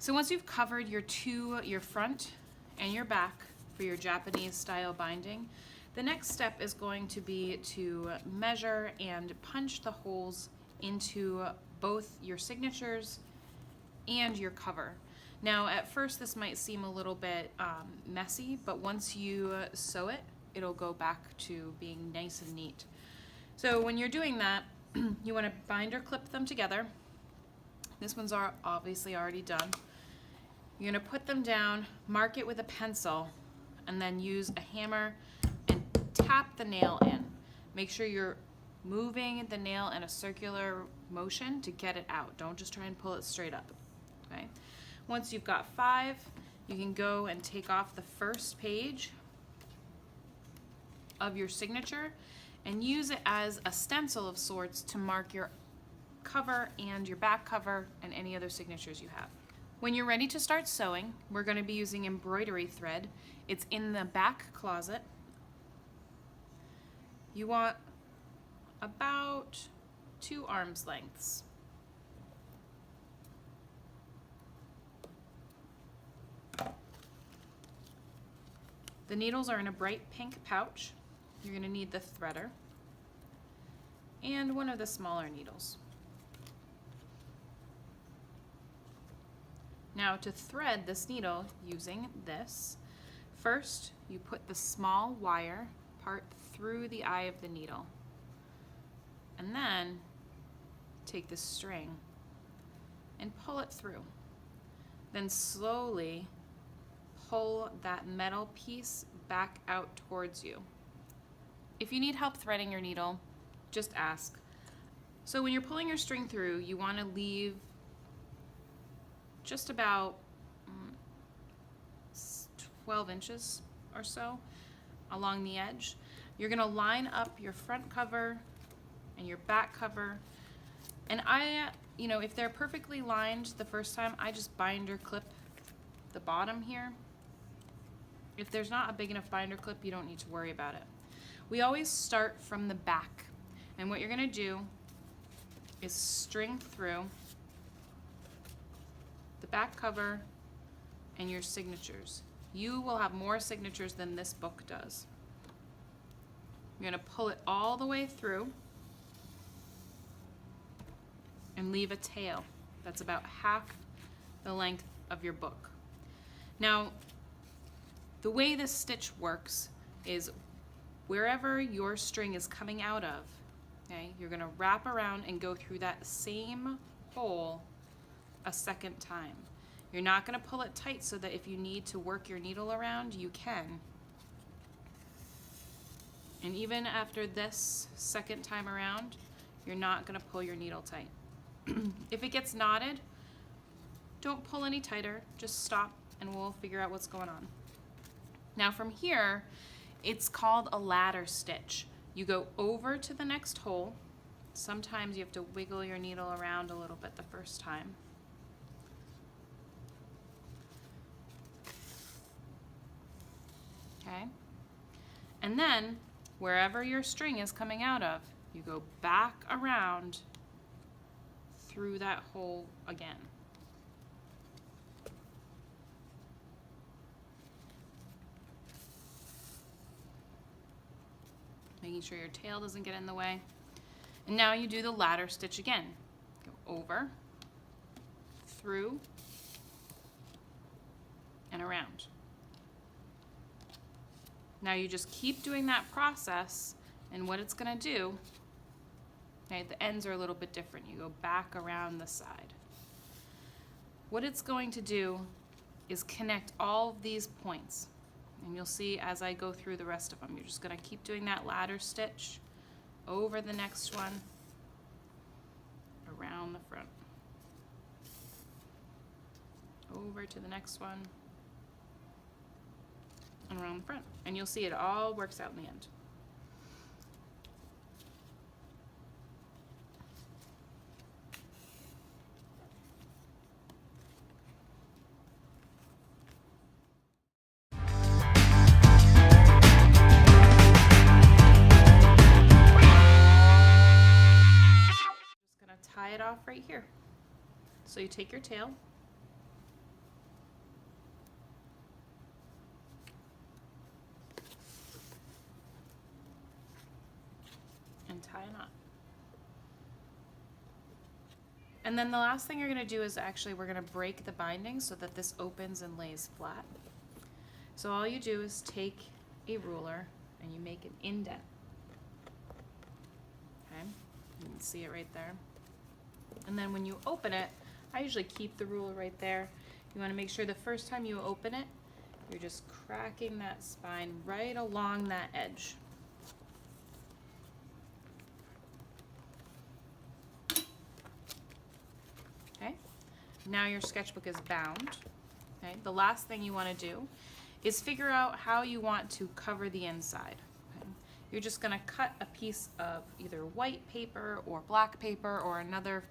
So once you've covered your front and your back for your Japanese style binding, the next step is going to be to measure and punch the holes into both your signatures and your cover. Now at first this might seem a little bit messy, but once you sew it, it'll go back to being nice and neat. So when you're doing that, you want to binder clip them together. This one's obviously already done. You're going to put them down, mark it with a pencil, and then use a hammer and tap the nail in. Make sure you're moving the nail in a circular motion to get it out. Don't just try and pull it straight up. Okay? Once you've got 5, you can go and take off the first page of your signature and use it as a stencil of sorts to mark your cover and your back cover and any other signatures you have. When you're ready to start sewing, we're going to be using embroidery thread. It's in the back closet. You want about 2 arms lengths. The needles are in a bright pink pouch. You're going to need the threader and one of the smaller needles. Now to thread this needle using this, first you put the small wire part through the eye of the needle, and then take the string and pull it through. Then slowly pull that metal piece back out towards you. If you need help threading your needle, just ask. So when you're pulling your string through, you want to leave just about 12 inches or so along the edge. You're going to line up your front cover and your back cover. And if they're perfectly lined the first time, I just binder clip the bottom here. If there's not a big enough binder clip, you don't need to worry about it. We always start from the back. And what you're going to do is string through the back cover and your signatures. You will have more signatures than this book does. You're going to pull it all the way through and leave a tail that's about half the length of your book. Now, the way this stitch works is wherever your string is coming out of, okay, you're going to wrap around and go through that same hole a second time. You're not going to pull it tight so that if you need to work your needle around, you can. And even after this second time around, you're not going to pull your needle tight. If it gets knotted, don't pull any tighter, just stop and we'll figure out what's going on. Now from here, it's called a ladder stitch. You go over to the next hole. Sometimes you have to wiggle your needle around a little bit the first time. Okay? And then, wherever your string is coming out of, you go back around through that hole again. Making sure your tail doesn't get in the way. And now you do the ladder stitch again. Go over, through, and around. Now you just keep doing that process, and what it's going to do, okay, the ends are a little bit different. You go back around the side. What it's going to do is connect all of these points. And you'll see as I go through the rest of them, you're just going to keep doing that ladder stitch over the next one, around the front, over to the next one, and around the front. And you'll see it all works out in the end. Tie it off right here. So you take your tail tie a knot. And then the last thing you're going to do is actually we're going to break the binding so that this opens and lays flat. So all you do is take a ruler and you make an indent. Okay, you can see it right there. And then when you open it, I usually keep the ruler right there. You want to make sure the first time you open it, you're just cracking that spine right along that edge. Okay, now your sketchbook is bound. Okay, the last thing you want to do is figure out how you want to cover the inside. Okay? You're just going to cut a piece of either white paper or black paper or another